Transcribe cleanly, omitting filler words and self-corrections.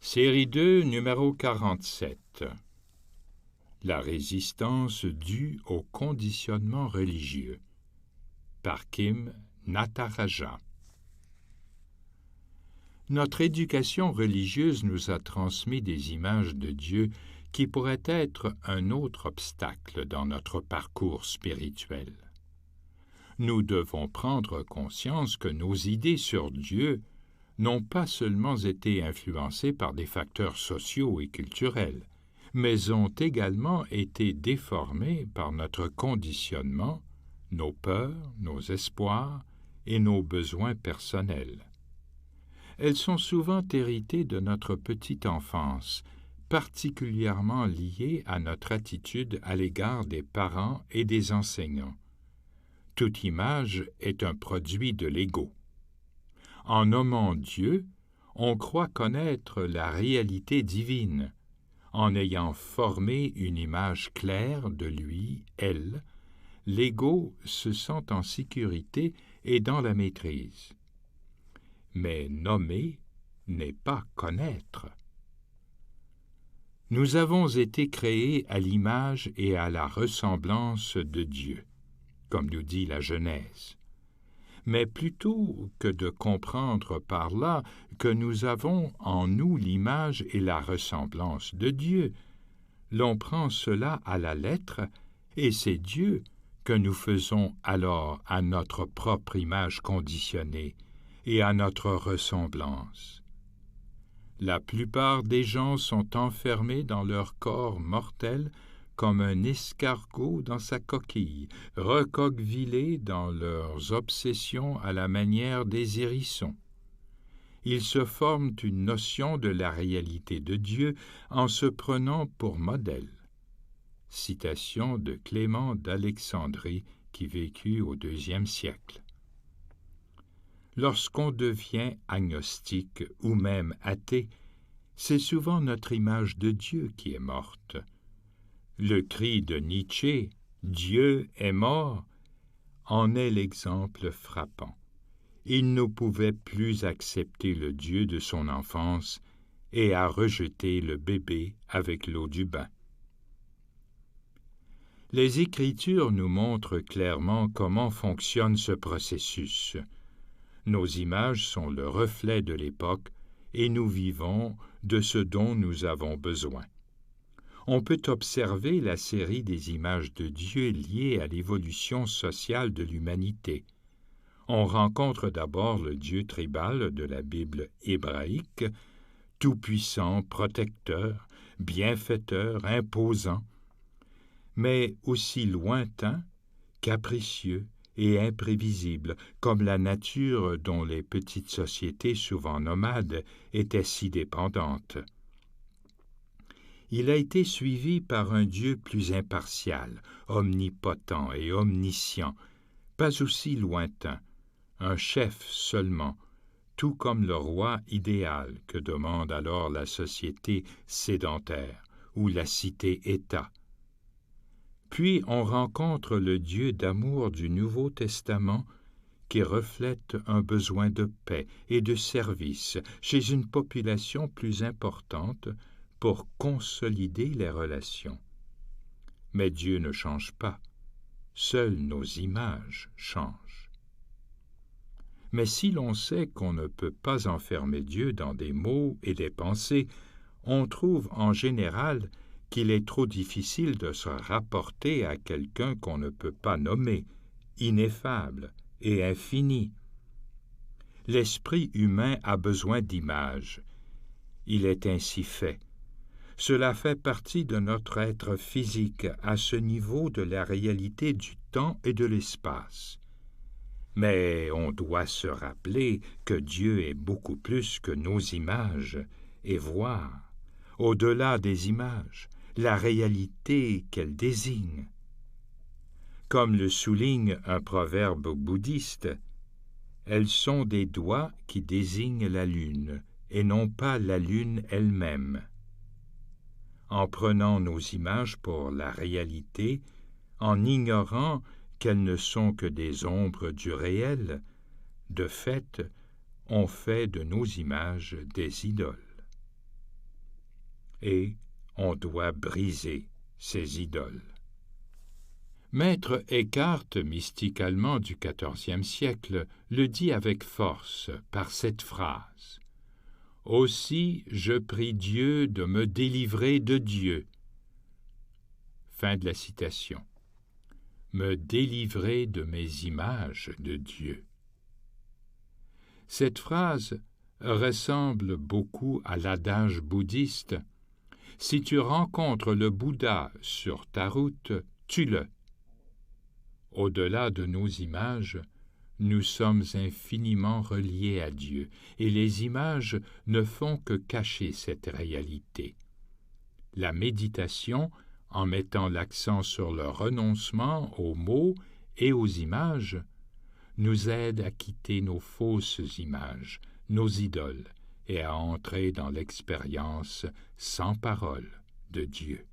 Série 2, numéro 47. La résistance due au conditionnement religieux. Par Kim Nataraja. Notre éducation religieuse nous a transmis des images de Dieu qui pourraient être un autre obstacle dans notre parcours spirituel. Nous devons prendre conscience que nos idées sur Dieu n'ont pas seulement été influencées par des facteurs sociaux et culturels, mais ont également été déformées par notre conditionnement, nos peurs, nos espoirs et nos besoins personnels. Elles sont souvent héritées de notre petite enfance, particulièrement liées à notre attitude à l'égard des parents et des enseignants. Toute image est un produit de l'ego. En nommant Dieu, on croit connaître la réalité divine. En ayant formé une image claire de lui, elle, l'ego se sent en sécurité et dans la maîtrise. Mais nommer n'est pas connaître. Nous avons été créés à l'image et à la ressemblance de Dieu, comme nous dit la Genèse. Mais plutôt que de comprendre par là que nous avons en nous l'image et la ressemblance de Dieu, l'on prend cela à la lettre, et c'est Dieu que nous faisons alors à notre propre image conditionnée et à notre ressemblance. La plupart des gens sont enfermés dans leur corps mortel comme un escargot dans sa coquille, recroquevillés dans leurs obsessions à la manière des hérissons. Ils se forment une notion de la réalité de Dieu en se prenant pour modèle. Citation de Clément d'Alexandrie qui vécut au IIe siècle. Lorsqu'on devient agnostique ou même athée, c'est souvent notre image de Dieu qui est morte. Le cri de Nietzsche, « Dieu est mort », en est l'exemple frappant. Il ne pouvait plus accepter le Dieu de son enfance et a rejeté le bébé avec l'eau du bain. Les Écritures nous montrent clairement comment fonctionne ce processus. Nos images sont le reflet de l'époque et nous vivons de ce dont nous avons besoin. On peut observer la série des images de Dieu liées à l'évolution sociale de l'humanité. On rencontre d'abord le Dieu tribal de la Bible hébraïque, tout-puissant, protecteur, bienfaiteur, imposant, mais aussi lointain, capricieux et imprévisible, comme la nature dont les petites sociétés souvent nomades étaient si dépendantes. Il a été suivi par un Dieu plus impartial, omnipotent et omniscient, pas aussi lointain, un chef seulement, tout comme le roi idéal que demande alors la société sédentaire ou la cité-État. Puis on rencontre le Dieu d'amour du Nouveau Testament qui reflète un besoin de paix et de service chez une population plus importante pour consolider les relations. Mais Dieu ne change pas, seules nos images changent. Mais si l'on sait qu'on ne peut pas enfermer Dieu dans des mots et des pensées, on trouve en général qu'il est trop difficile de se rapporter à quelqu'un qu'on ne peut pas nommer, ineffable et infini. L'esprit humain a besoin d'images. Il est ainsi fait. Cela fait partie de notre être physique à ce niveau de la réalité du temps et de l'espace. Mais on doit se rappeler que Dieu est beaucoup plus que nos images et voir, au-delà des images, la réalité qu'elles désignent. Comme le souligne un proverbe bouddhiste, elles sont des doigts qui désignent la lune et non pas la lune elle-même. En prenant nos images pour la réalité, en ignorant qu'elles ne sont que des ombres du réel, de fait, on fait de nos images des idoles. et on doit briser ces idoles. Maître Eckhart, mystique allemand du XIVe siècle, le dit avec force par cette phrase: « Aussi je prie Dieu de me délivrer de Dieu. » Fin de la citation. Me délivrer de mes images de Dieu. Cette phrase ressemble beaucoup à l'adage bouddhiste: « Si tu rencontres le Bouddha sur ta route, tue-le. » Au-delà de nos images, nous sommes infiniment reliés à Dieu, et les images ne font que cacher cette réalité. La méditation, en mettant l'accent sur le renoncement aux mots et aux images, nous aide à quitter nos fausses images, nos idoles, et à entrer dans l'expérience sans parole de Dieu.